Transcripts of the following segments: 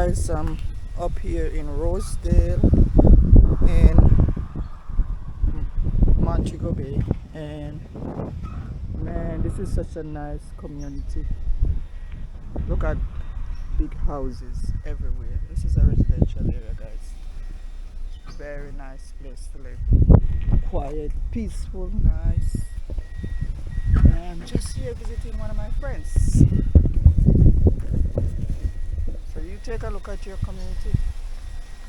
guys, I'm up here in Rosedale in Montego Bay, and man, this is such a nice community. Look at big houses everywhere. This is a residential area, guys. Very nice place to live. Quiet, peaceful, nice. And I'm just here visiting one of my friends. So you take a look at your community.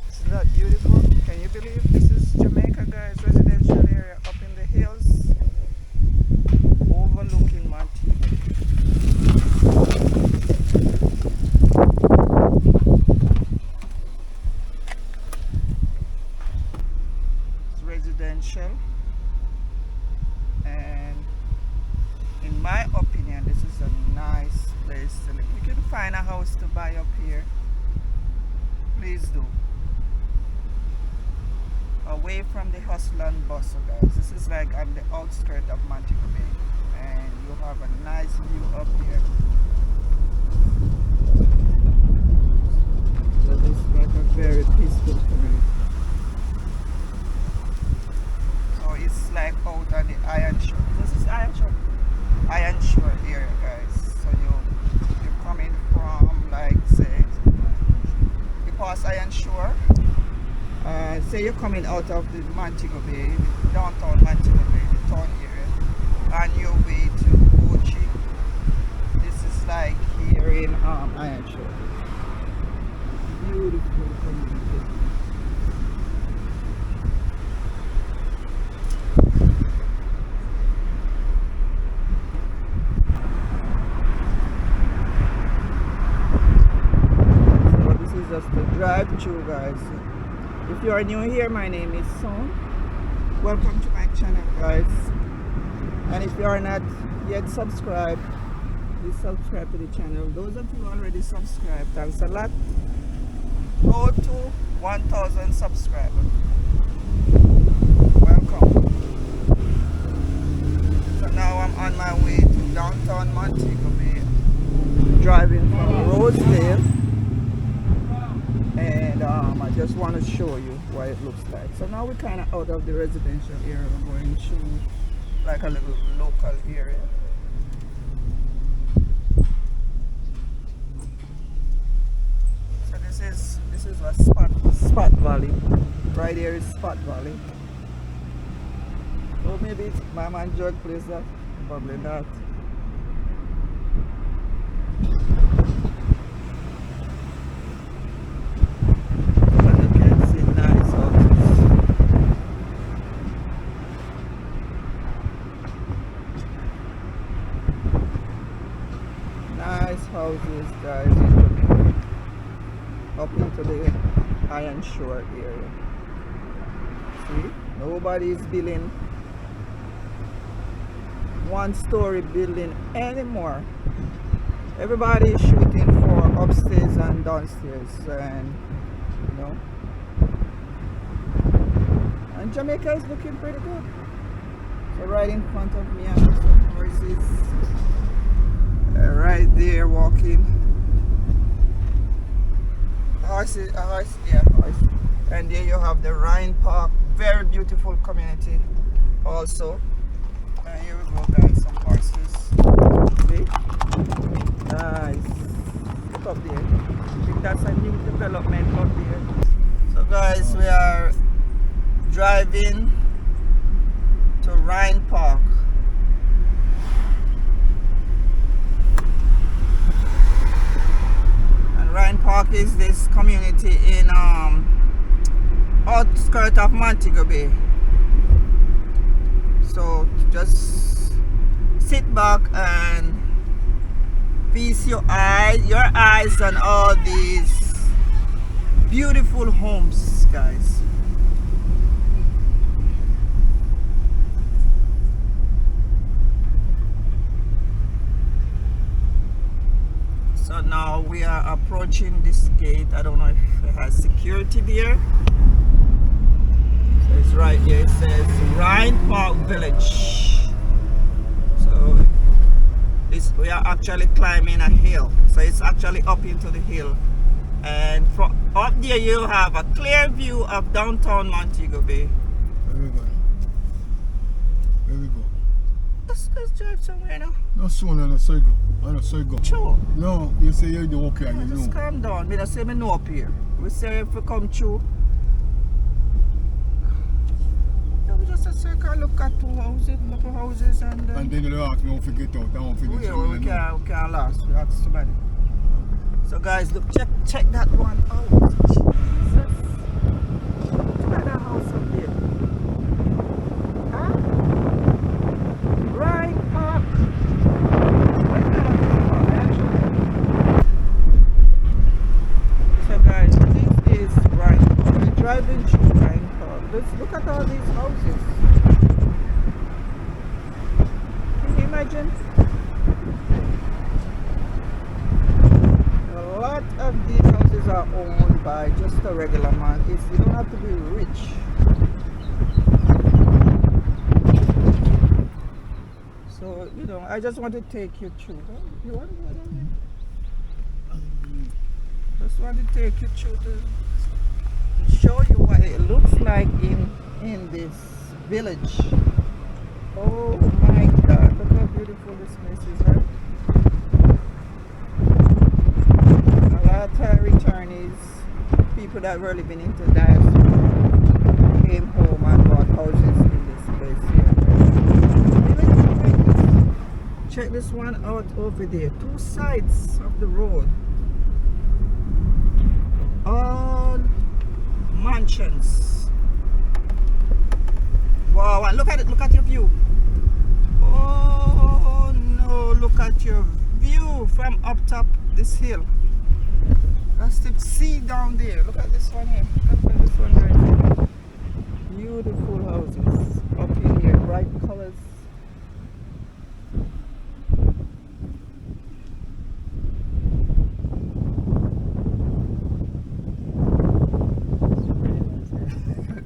Isn't that beautiful? Can you believe this is Jamaica, guys? Residential area up in the hills, overlooking Montego. It's residential, and in my opinion, this is a nice place to live. You can find a house to buy up here. Please do. Away from the hustle and bustle, guys. This is like on the outskirts of Montego Bay, and you have a nice view up here. So this is like a very peaceful community. So it's like out on the Iron Shore. This is Iron Shore area, guys. So you're coming from, like, say, you pass Iron Shore. Say you're coming out of the Montego Bay, the downtown Montego Bay, the town area, on your way to Ochi. This is like here in Iron Shore. Beautiful community. So this is just the drive-through, guys. If you are new here, my name is Son. Welcome to my channel, guys. And if you are not yet subscribed, please subscribe to the channel. Those of you already subscribed, thanks a lot. Road to 1,000 subscribers. Welcome. So now I'm on my way to downtown Montego Bay, driving from Rosedale. And I just want to show you what it looks like. So now we're kind of out of the residential area. We're going to like a little local area. So this is a spot valley. Right here is Spot Valley. So maybe it's my man Jug plays that. Probably not. Houses, guys, in Jamaica, up into the Iron Shore area. See, nobody is building one-story building anymore. Everybody is shooting for upstairs and downstairs, and you know, and Jamaica is looking pretty good. So right in front of me, I have some horses. Right there walking. Horse. And there you have the Rhyne Park, very beautiful community also. And here we go, guys, some horses. See? Nice. Look up there. I think that's a new development up there. So guys, we are driving to Rhyne Park. Rhyne Park is this community in outskirts of Montego Bay. So just sit back and feast your eyes on all these beautiful homes, guys. So now we are approaching this gate. I don't know if it has security there. So it's right here. It says Rhyne Park Village. So we are actually climbing a hill. So it's actually up into the hill. And from up there you have a clear view of downtown Montego Bay. Where we go? Where we go? Let's drive somewhere now. No soon, I know so you go. I know so you go. Sure. No, you say you do okay and you Just know. calm down. We don't say me no up here. We say if we come through. No, we just a circle look at two houses, couple houses and then. And then you ask me how to get out, I want to Oh, do yeah, something. we can't last. We ask somebody. So guys, look, check that one out. Jesus. Look at that house up there. Huh? Rhyne Park. So guys, this is Rhyne. We're driving through Rhyne Park. Let's look at all these houses. Can you imagine? A lot of these houses are owned by just a regular man. You don't have to be rich. So, you know, I just want to take you through. You want to go down there? Just want to take you through to show you what it looks like in this village. Oh my God, look how beautiful this place is, right? A lot of returnees, people that were living into diaspora, came home and bought houses in this place here. Check this one out over there. Two sides of the road. All mansions. Wow, and look at it, look at your view. Oh no, look at your view from up top this hill. That's the sea down there. Look at this one here. Look at this one right here. Beautiful houses up in here, bright colors.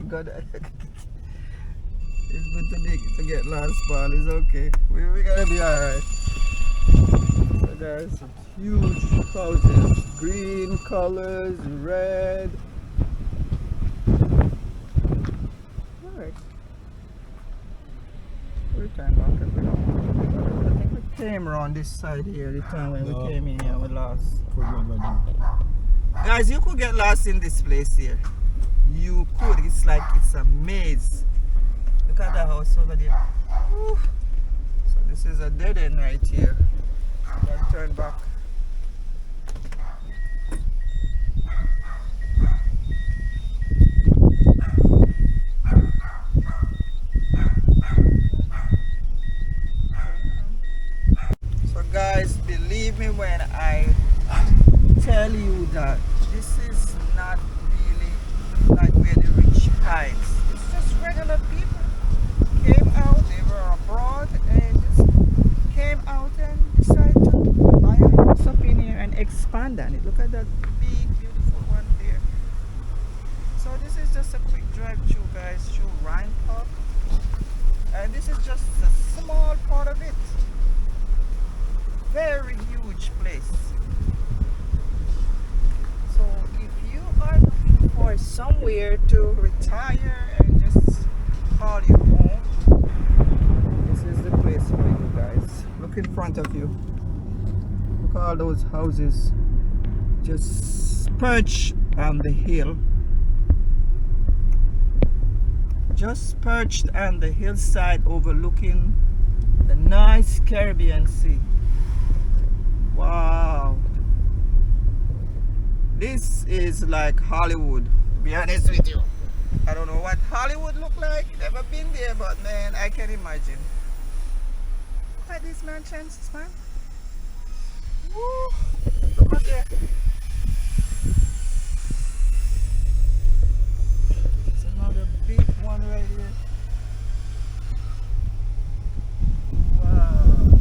God, it's good to get last ball. It's okay. We gotta be alright. So there's some huge houses, green colors, red. Alright. We turn back if we don't want to. I think we came around this side here the time when we came in here. We lost. Guys, you could get lost in this place here. You could. It's like it's a maze. Look at the house over there. Woo. So this is a dead end right here. Then turn back. So guys, believe me when I tell you that this is not really like where the rich hides. It's just regular people came out, they were abroad and just came out and decided to buy a house up in here and expand on it. Look at that big beautiful one there. So this is just a quick drive through guys through Rhyne Park, and this is just a small part of it. Very huge place. So if you are looking for somewhere to retire and just call your home, this is the place for you guys. Look in front of you. Look at all those houses just perched on the hill. Just perched on the hillside overlooking the nice Caribbean Sea. Wow. This is like Hollywood, to be honest with you. I don't know what Hollywood look like. Never been there, but man, I can imagine. Look at these mansions, man. Woo! Look up there. There's another big one right here. Wow.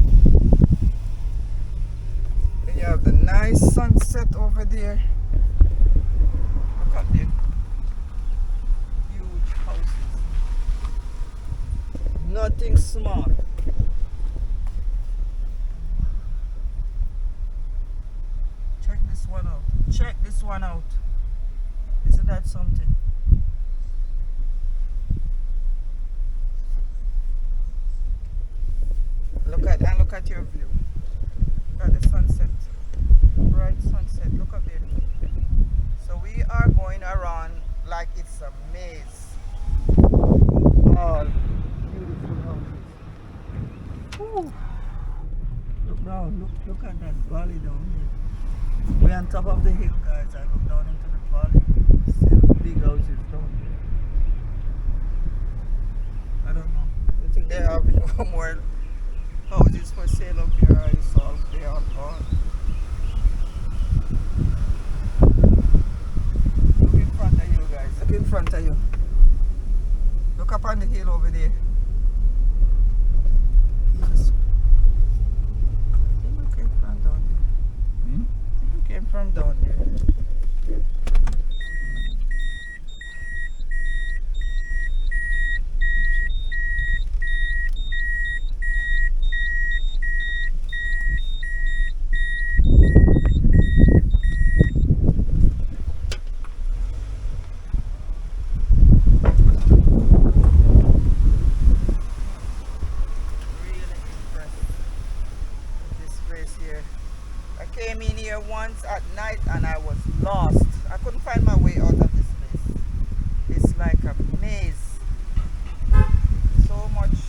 Then you have the nice sunset over there. Look up there. Huge houses. Nothing small. Check this one out. Check this this one out. Isn't that something? Look at your view. Look at the sunset. Bright sunset. Look up there. So we are going around like it's a maze. All beautiful houses. Ooh. Look down. Look at that valley down here. We're on top of the hill, guys. I look down into the valley. Still big houses down there. I don't know. I think they have more houses for sale up here. They all gone. Look in front of you, guys. Look in front of you. Look up on the hill over there. I think we came from down there. I think we came from down there. Came in here once at night and I was lost. I couldn't find my way out of this place. It's like a maze. So much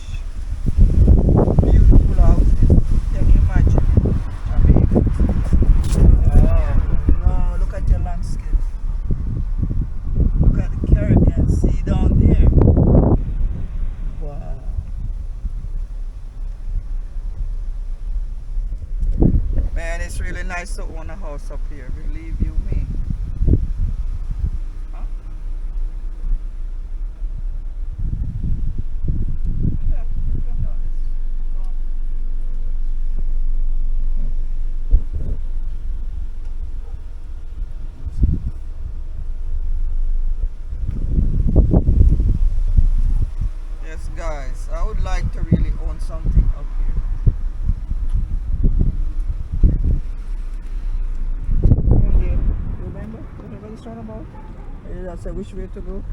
beautiful houses. Can you imagine? Jamaica. Oh no, look at your landscape. Look at the Caribbean Sea down there. Wow. Man, it's really nice to own a house up here, believe you me. Huh? Yeah, yes, guys, I would like to really own something up here. About? That's which way to go.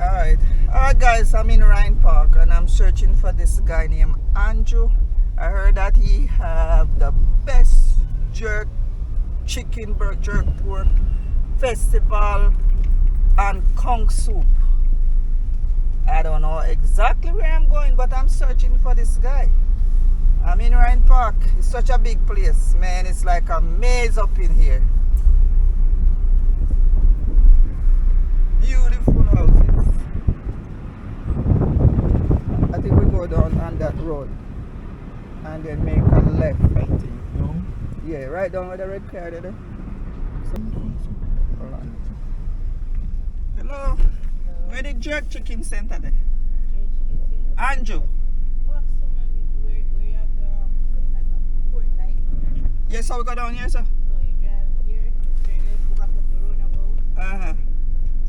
Alright, guys, I'm in Rhyne Park and I'm searching for this guy named Andrew. I heard that he have the best jerk pork festival and conch soup. I don't know exactly where I'm going, but I'm searching for this guy. I'm in Rhyne Park. It's such a big place, man. It's like a maze up in here. Beautiful houses. I think we go down on that road and then make a left, I think. No? Yeah, right down with the red car there. Hold on. Hello? Where the jerk chicken center there? Andrew. Yes, so we go down here, sir. So you drive here, turn left, go back up the roundabout. Uh-huh.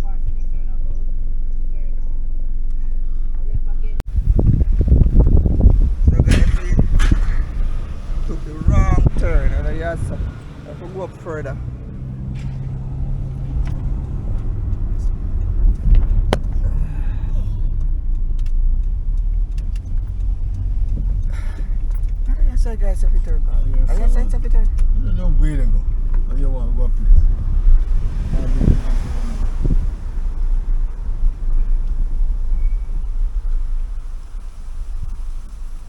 Pass the next roundabout, turn left again. So guys, we took the wrong turn. And yes, sir. I have to go up further. So guys, if you turn, are you saying if you turn? You don't wait and go. Or you want to go up place.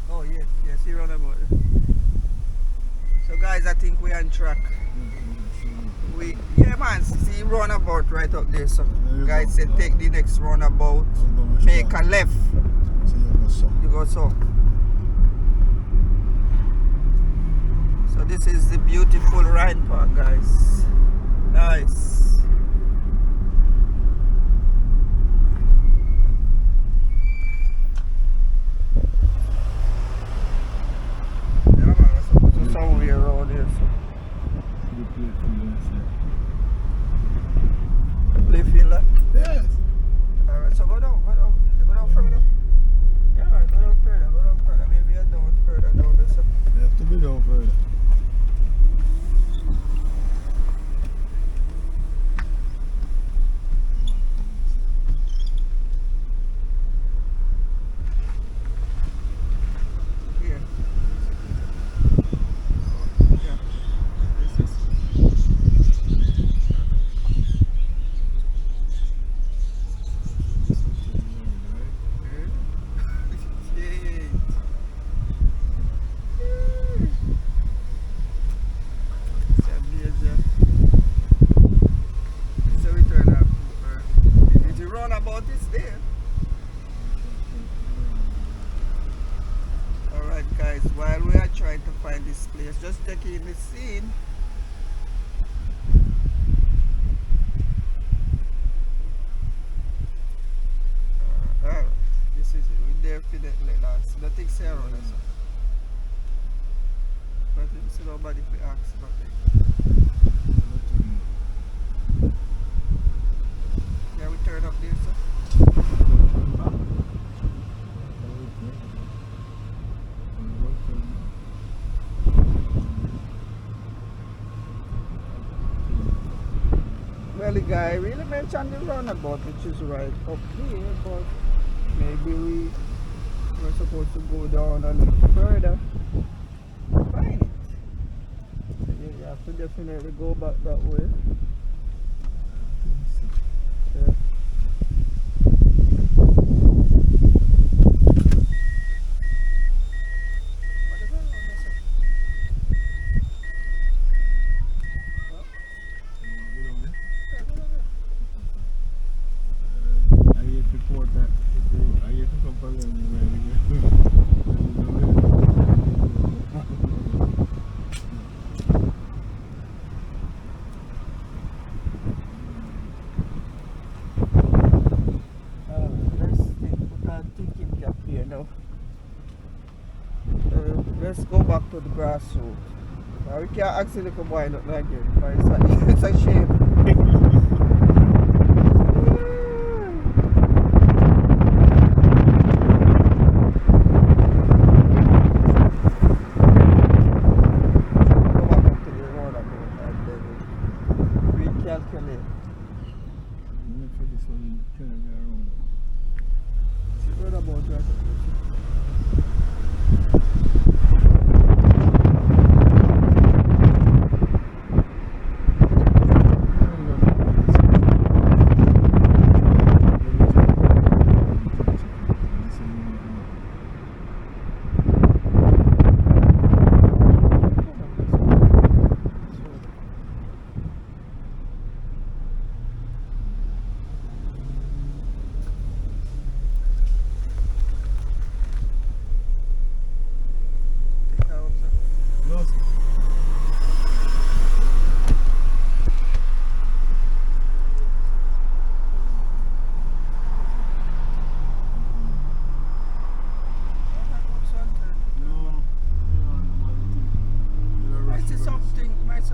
Oh yes, you run about it. So guys, I think we're on track. Yeah man, see roundabout right up there. So guys said take the next roundabout, make a left. So you go so. So this is the beautiful Rhyne Park, guys. Nice. Yeah man, we're supposed to somewhere around here. So. Play field, like? yes. Alright, so go down. You go down further. Yeah man, go down further. Maybe you're down further down there. So. You have to be down further. this place. Just taking the scene. Alright, this is it. We definitely lost. Nothing say around us. But you see nobody to ask nothing. Yeah, we turn up there, sir. Well, the guy really mentioned the roundabout, which is right up here, but maybe we were supposed to go down a little further to find it. So you have to definitely go back that way. Yeah. What is around there, sir? What? Yeah, go down there. I hate to report that. I hate to come from anywhere. Let's put our thinking cap here now. Let's go back to the grassroots. We can't actually come wind up like it, but it's a shame. Go back up to the roundabout and then recalculate. Look for this one, turn it around. See roundabout right up there.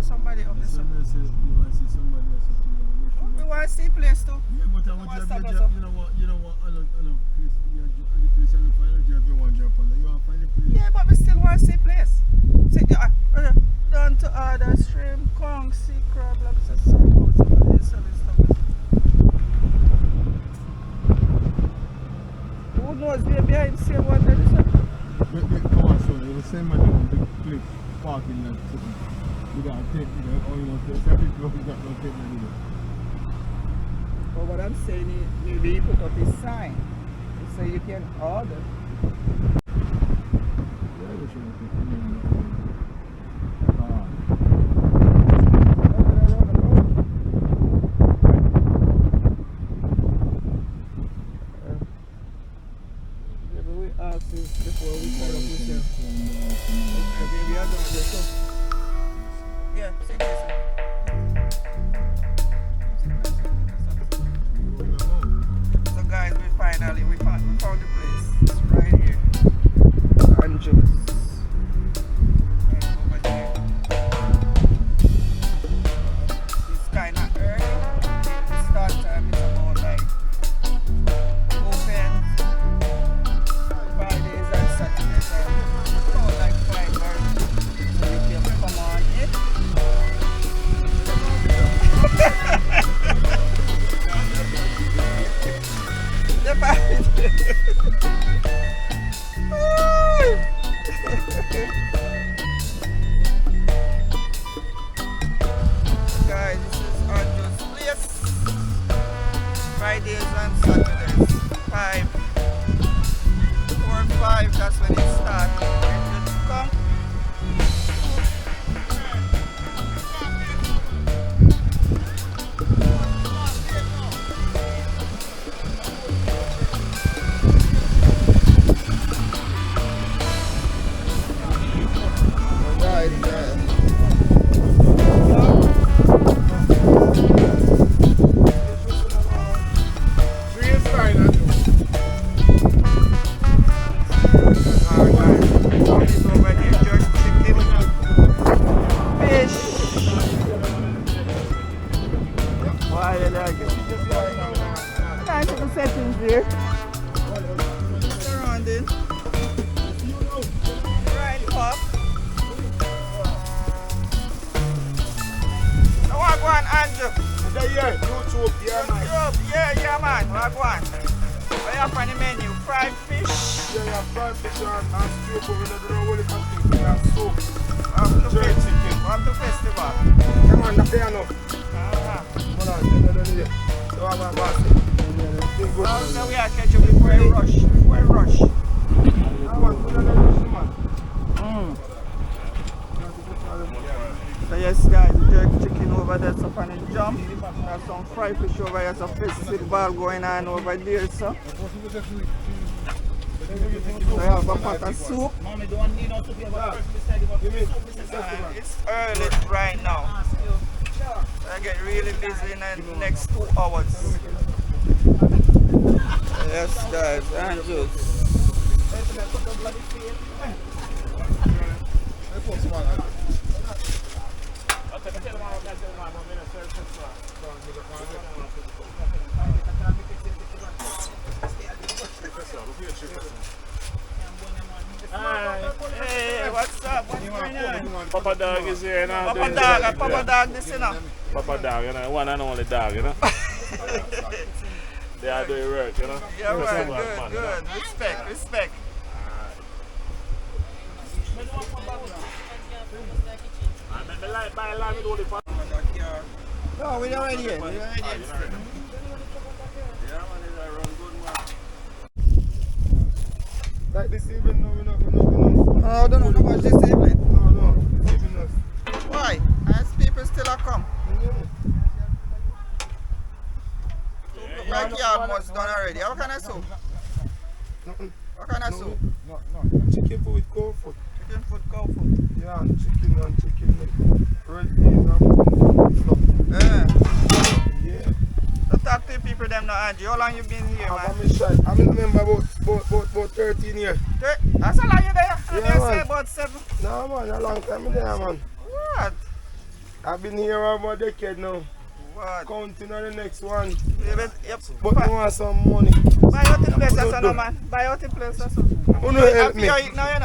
Somebody up there. You want to see somebody else? We want to see place too. Yeah, but I want you to have you know what, place, the place I look for, you have one job on there. You want to find the place? Yeah, but we still want to see place. See, down to order shrimp, conch, sea crab, lobster, salmon, somebody is selling stuff. Who knows, they're behind the same one that is up. Come on, son, you're the same man on big cliff, parking lot, something. You gotta take, there's every block you got to take that either. But what I'm saying is, maybe he put up his sign so you can order. Yeah, we should have taken it. Maybe we ask this before we start up with them. Okay, we are done with this. So, yeah, see this. So guys, we found the place. It's right here. Angeles. Right over there. It's kinda early. The start time is about like open Fridays and Saturdays are about like 5:30. So you can come on in. The guys, this is Andrew's place. Fridays and Saturdays, 5, 4 and 5, that's when it starts. Just come. YouTube. Yeah, YouTube, yeah, man. YouTube, yeah, man. What go on? What you have on the menu? Fried fish. Yeah, fried fish and stew, but we don't do no holy thing. We have soup. Jerk chicken. Welcome to festival. Yeah, man, that's there now. Hold on, yeah. So I'm a boss. So we are catching before we rush. Before we rush. So yes guys, jerk chicken over there, so on the jump. There's some fried fish over here, so festival going on over there, so. So I have a pot of soup. It's early right now. So I get really busy in the next 2 hours. Yes guys, and juice. Hey, what's up? What's going on? Papa Dog is here now. Papa Dog this, you know. Papa Dog, you know, one and only dog, you know. They are doing work, you know. Yeah, right, good. Respect. No, we don't ready yet. Like this evening, no, we're not. No, I don't know how much this evening. No, this evening us. Why? As people still are come. Look like you almost done already. What kind of soup? What kind of soup? No. Chicken food with cold food. Chicken food, cow food. Yeah, and chicken with red beans and stuff. Yeah. So talk to the people them now, Angie. How long you been here, man? I'm in member about 13 years. That's how long you there? Yeah, I say man. about 7. No, man, a long time there, man. What? I've been here about a decade now. What? Counting on the next one. Yep. But I want some money. Buy out the place or so, man. Buy out the place or so. Who no help me?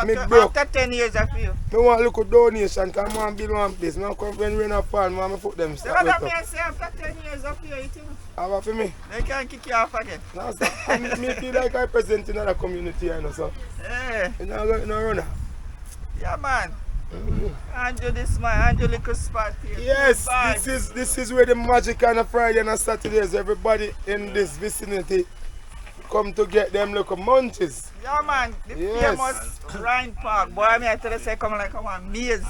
Me broke. After 10 years, I feel. Me want a little donation because I want to build one place. Now come when rain and fall, I put them You stuff know with what up. I say after 10 years of here, you think? How for me? They can't kick you off again. No, sir. And me feel like I present in another community, you know, so. Yeah. You know, no runner. Yeah, man. Andrew, this man, Andrew little spot here. Yes, Vibes. this is where the magic on a Friday and a Saturdays. Everybody in this vicinity come to get them little munchies. Yeah, man. The Yes. famous Rhyne Park. Boy, I tell you, say, come like, come on, maze.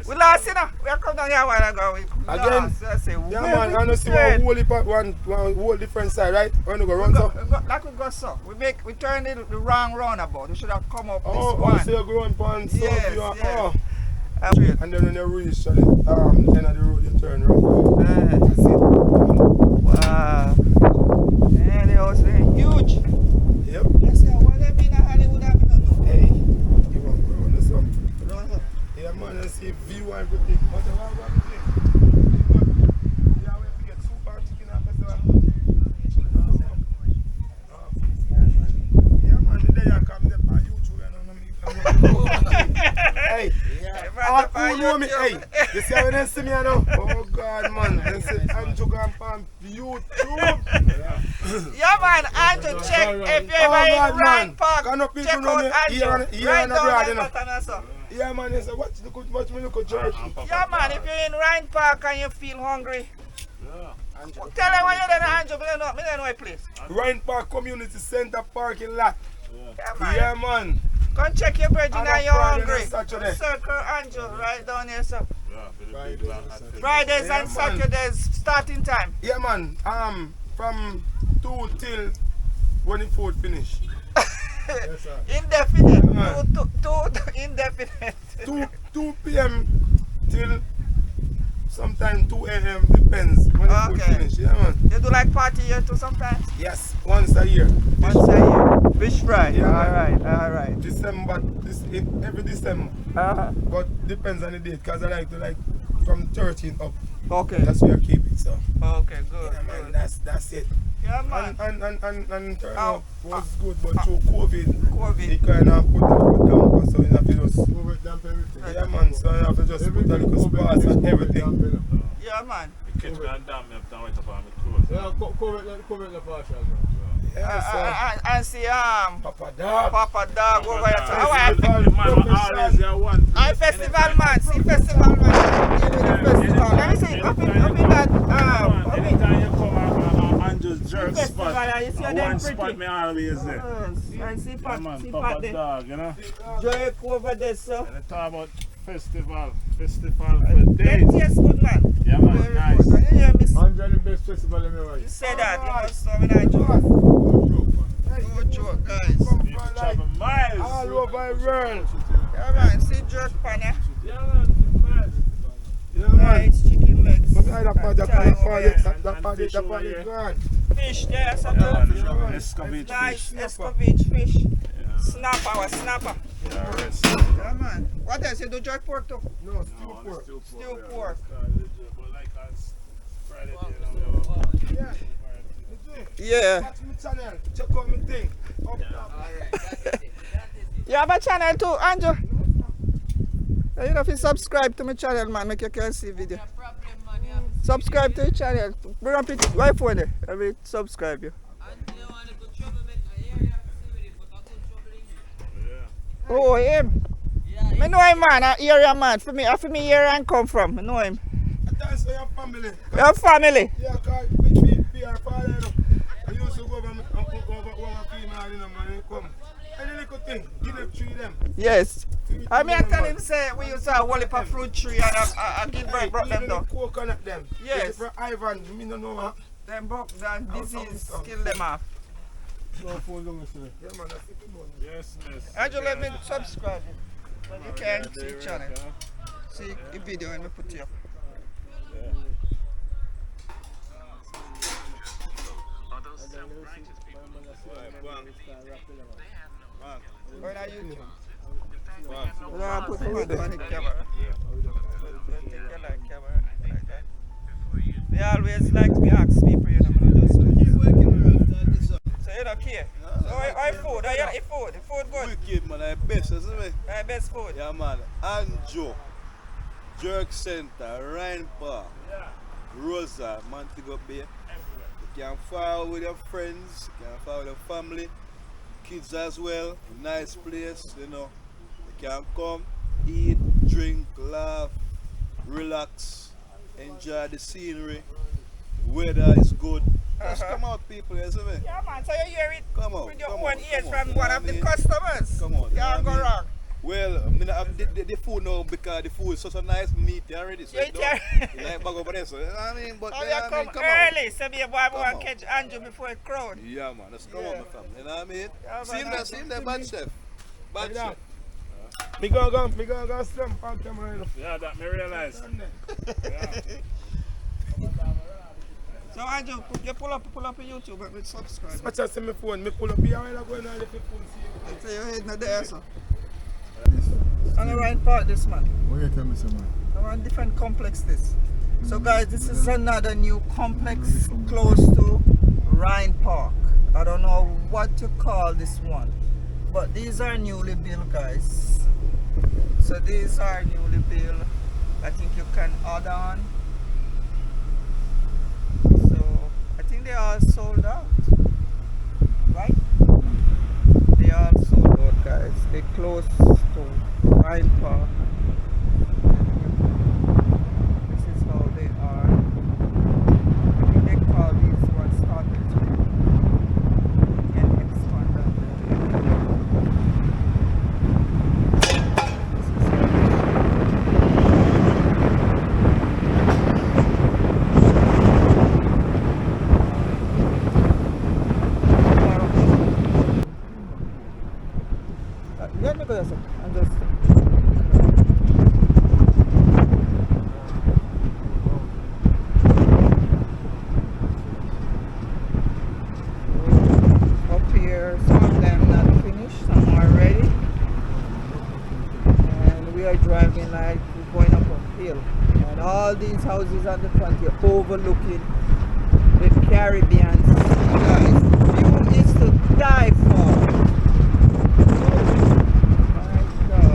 We lost, you know. We come down here a while ago. We Again? lost. I say, Yeah, man, I know see one whole different side, right? When you go run so. Like we go so. We turned it the wrong roundabout. We should have come up this Oh, one. so you're going on so Yes, you are, yes. oh. Straight. And then when you reach at the end of the road, you turn right. That's it. Wow. Yeah, the house is huge. Yep. Yes, sir. What have been in Hollywood? I've been on. Hey, you want to go on the sun? No. Yeah, man, and see view and everything. What about everything? Yeah, we have to get soup and chicken and festival. Yeah, man, the day I come there by YouTube and hey, all who know me, hey, you see how they see me now? Oh God, man, they say Andrew gone on YouTube. Yeah, man, and to check if you're ever in Rhyne Park, check out Andrew. Right down the button also. Yeah, man, they say, watch me look at church. Yeah, man, if you're in Rhyne Park and you feel hungry, tell them when you're there, Andrew, me don't know a place. Rhyne Park Community Center parking lot. Yeah, man. Yeah, man. Come check your bridge and And you're Friday and hungry. Saturday. Circle Andrew right down here, sir. Yeah, Fridays Yeah, and man. Saturdays starting time. Yeah, man. From 2 till when the food finish. Indefinite. Yeah, man. Two indefinite. 2 p.m. till sometime 2 a.m. depends when the food Okay. finish. Yeah, man. You do like party here too sometimes? Yes, once a year. Once a year. Fish fry. Yeah, man. Alright. December, every December. Uh-huh. But depends on the date, because I like to from 13 up. Okay. That's where I keep it, so. Okay, good. Yeah, man, Good. that's it. Yeah, man. And turn Ow. up was good, but through COVID, COVID. it kind of put a little down for so you have to just yeah man, so you have to just put a little spice and everything. Yeah, man. Catch me and damn me up and wait up on me clothes. Yeah, cover the partial, man. Yeah, And see, Papa Dog. Papa Dog over here. So, Always there one. I festival man, see festival man. Give me the festival. Let me see, up in that, Anytime you come and just jerk festival, spot, you see them one pretty. spot me always there. And see Yeah, Pat, man, see Papa Pat there. Dog, you know. Jerk over there, so. And they talk about festival for days. Yes, good man. Yeah, man, Very nice. good. And you hear me 100 the best festival in the world. you say that, you must know when I joke. No joke, man. No joke, guys. You travel miles. All over the world. Yeah, man, see jerk pan, yeah. Yeah, man, Yeah man. Nice chicken legs. But I that And party grand. fish there, yeah, something. man. Escovitch Nice fish. escovitch fish. Yeah, Snapper, our snapper. yeah, rest. Yeah, man. What else? You do jerk pork too? No, still No, pork. Still pork. But like on Friday, you know, Yeah. Watch my channel. Check out my thing. Up top. You have a channel too, Andrew? You know if you subscribe to my channel, man, make you can see video. Subscribe to the channel. Bring up it right phone there. I will subscribe you. Oh, him. I know him, man. A area man. For me area and come from. I know him. That's your family. Your family. Yeah, cause we are father, you know. I used to go over female, you know, man, you come. Any little thing, give them three them. Yes. I mean, I tell him say we used to have a whole fruit tree and I give birth brought them down. Coconut them. Yes. For Ivan, me no know what. Them broke down disease, kill them off. No phone long, sir. Yeah, man, that's it, man. yes, miss. Andrew, let me subscribe you. So you can see Yeah, channel. yeah. See the video and we put it up. Go on YouTube. We're gonna put them on the camera. Take your like camera like that. They always like to ask people, you know, but just so you don't care. So I food, I eat food. The food good. Wicked man, I best, isn't it? I best food. Yeah man, Anjo, Jerk Center, Rhyne Park, Rosedale, Montego Bay. You can follow with your friends, you can follow with your family, kids as well. Nice place, you know. You can come, eat, drink, laugh, relax, enjoy the scenery. Weather is good. Just come out, people, isn't it? Yeah, man, so you hear it Come on, with your come own on, ears come on. from You know one what of I the mean? customers. Come on, You can't go wrong. Well, I mean, the food now because the food is such a nice meat already. So You you eat don't- you like back over there, so you know what I mean? But So you you know what I come mean? Come early, so be a boy Come want on. catch Andrew before it crowd. on. Yeah, man, let's come Yeah. on, my family. You know what I mean? Yeah, See him man, there, see him there, bad chef. Bad Yeah. chef. Me go slump on camera, you know. Yeah, that me realize. Yeah. So Andrew, you pull up your YouTube and subscribe. Watch out, see my phone. Me pull up here while I go in and let me phone see. So your head not there, so. On the right part, this man. What you tell me, sir, man? I want different complex this. So guys, this is another new complex close to Rhyne Park. I don't know what to call this one, but these are newly built, guys. So these are newly built. I think you can order on. So I think they are sold out, right? They are sold out, guys. They close to Rhyne Park. This is how they are. I think they call these ones started to get expanded. This is let me go there, sir. I'm just. Up here, some of them not finished, some are ready. And we are driving like we're going up a hill. And all these houses on the front here overlooking the Caribbean Sea, guys. View is to die for. My God.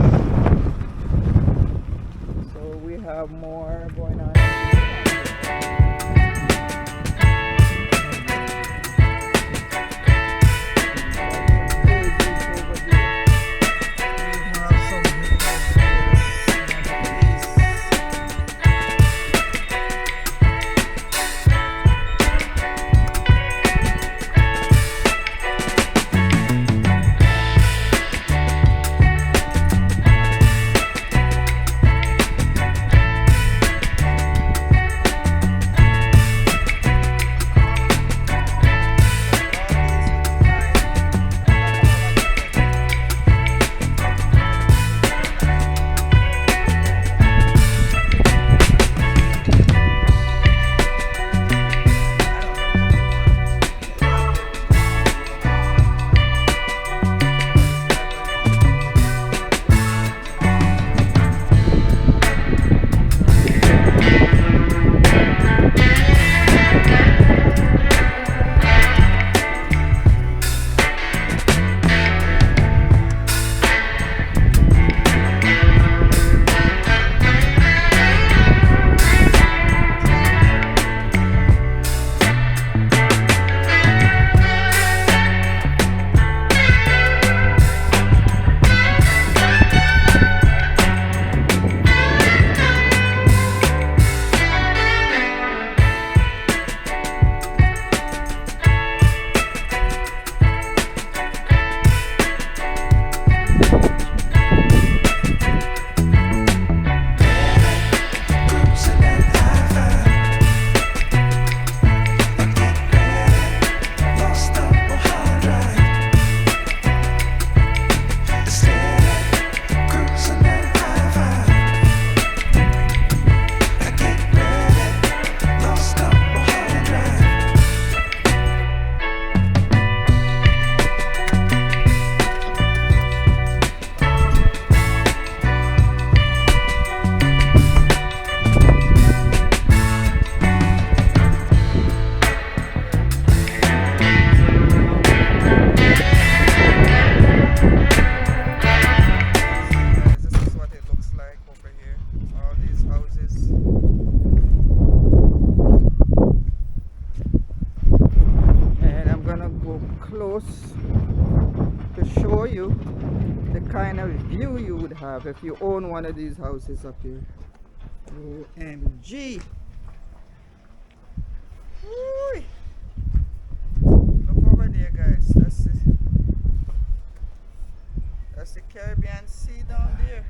the kind of view you would have if you own one of these houses up here. OMG. Woo. Look over there, guys. That's the Caribbean Sea down there.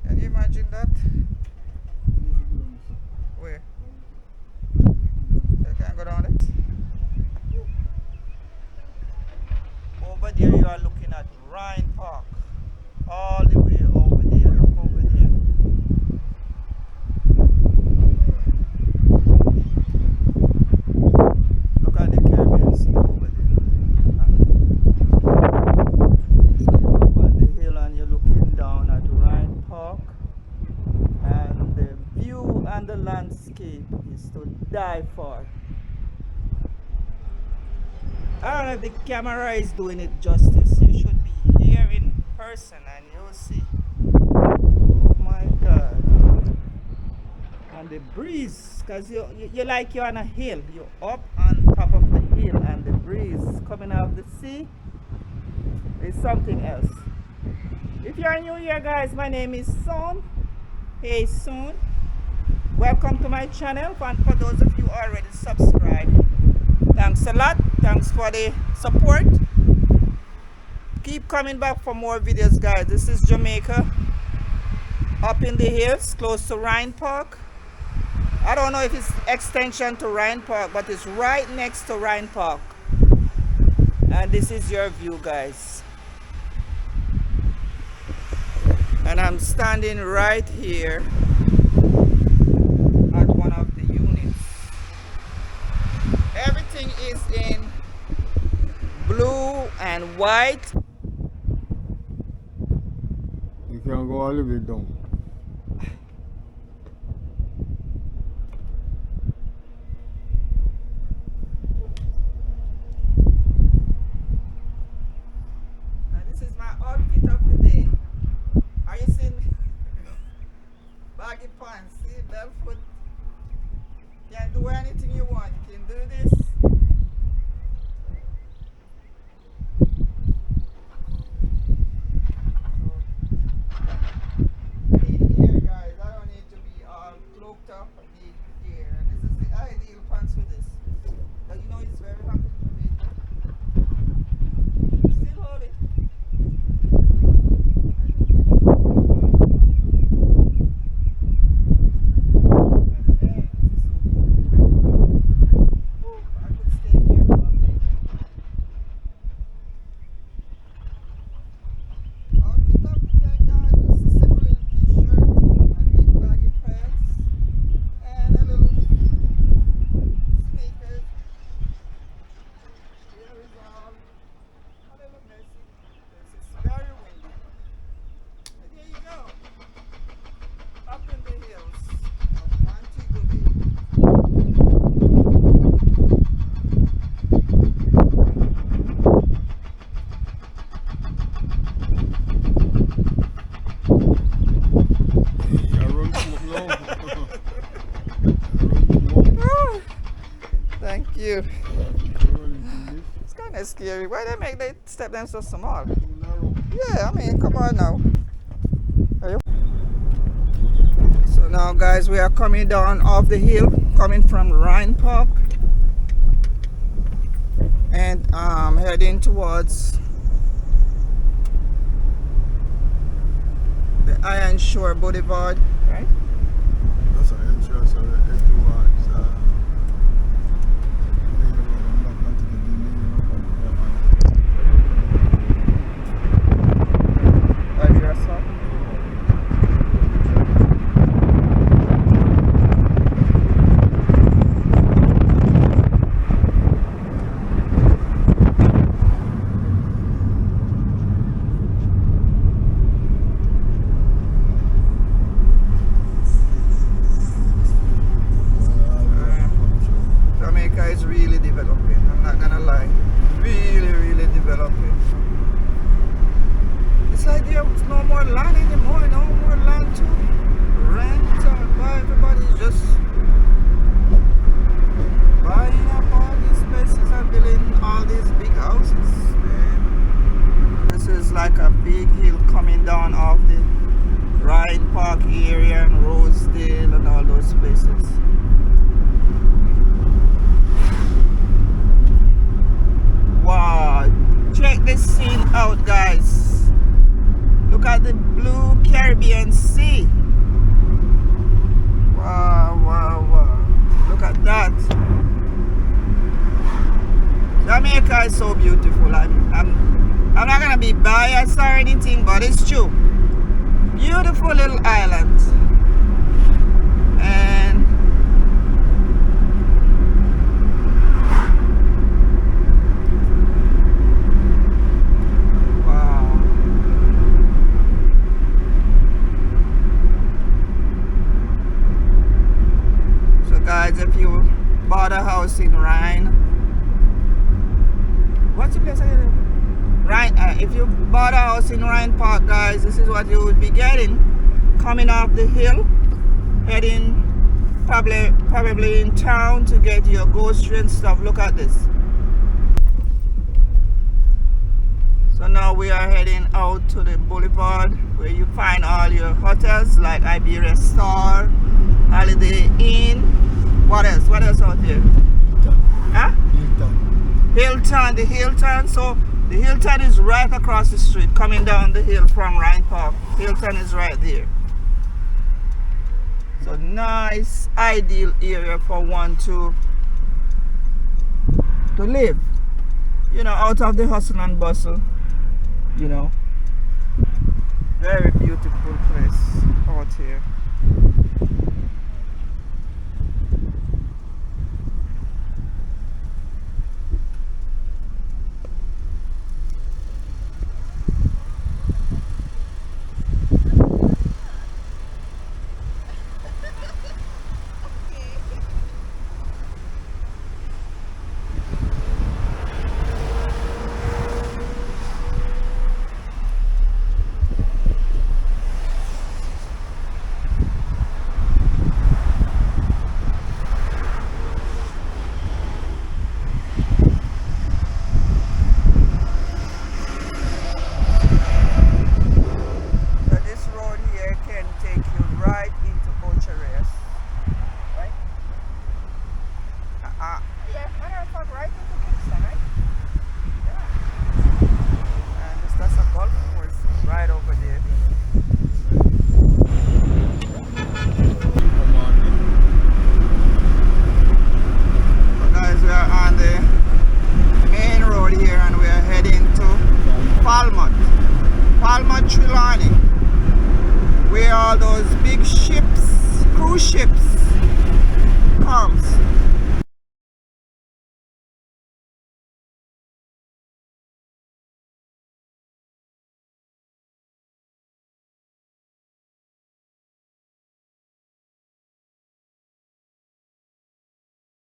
Can you imagine that? Where? You can't go down there? Over there you are looking at Rhyne Park. All the way over there. Look over there. Look at the Caribbean Sea over there. Huh? So you're up on the hill and you're looking down at Rhyne Park. And the view and the landscape is to die for. I don't know if the camera is doing it justice. You should be here in person and you'll see. Oh my God. And the breeze, because you're like you're on a hill. You're up on top of the hill and the breeze coming out of the sea is something else. If you're new here, guys, my name is Son. Hey Son. Welcome to my channel. And for those of you already subscribed, thanks a lot. Thanks for the support. Keep coming back for more videos, guys. This is Jamaica, up in the hills close to Rhyne Park. I don't know if it's extension to Rhyne Park, but it's right next to Rhyne Park. And this is your view, guys. And I'm standing right here at one of the units. Everything is in blue and white. You can go a little bit down. And this is my outfit of the day. Are you seeing me? Baggy pants, see, barefoot. Can do anything you want. You can do this. I need air, guys. I don't need to be all cloaked up. I need air. And this is the ideal pants for this. But you know it's very hot in Jamaica. Still hold it. Thank you. It's kind of scary. Why they make they step them so small? Yeah, I mean, come on now. So now, guys, we are coming down off the hill, coming from Rhyne Park, and heading towards the Iron Shore Boulevard, right? That's an entrance of it towards it's like a big hill coming down off the Rhyne Park area and Rosedale and all those places. Wow, check this scene out, guys. Look at the blue Caribbean Sea. Wow, wow, wow. Look at that. Jamaica is so beautiful. I'm not gonna be biased or anything, but it's true. Beautiful little island. And wow. So guys, if you bought a house in Rhyne, what's the place again? Rhyne, if you bought a house in Rhyne Park, guys, this is what you would be getting. Coming off the hill, heading probably in town to get your grocery and stuff. Look at this. So now we are heading out to the boulevard where you find all your hotels like Iberia Star, Holiday Inn. What else? What else out here? Huh? Hilton, the Hilton. So the Hilton is right across the street, coming down the hill from Rhyne Park. Hilton is right there. So nice, ideal area for one to live. You know, out of the hustle and bustle. You know, very beautiful place out here. Where all those big ships, cruise ships, comes.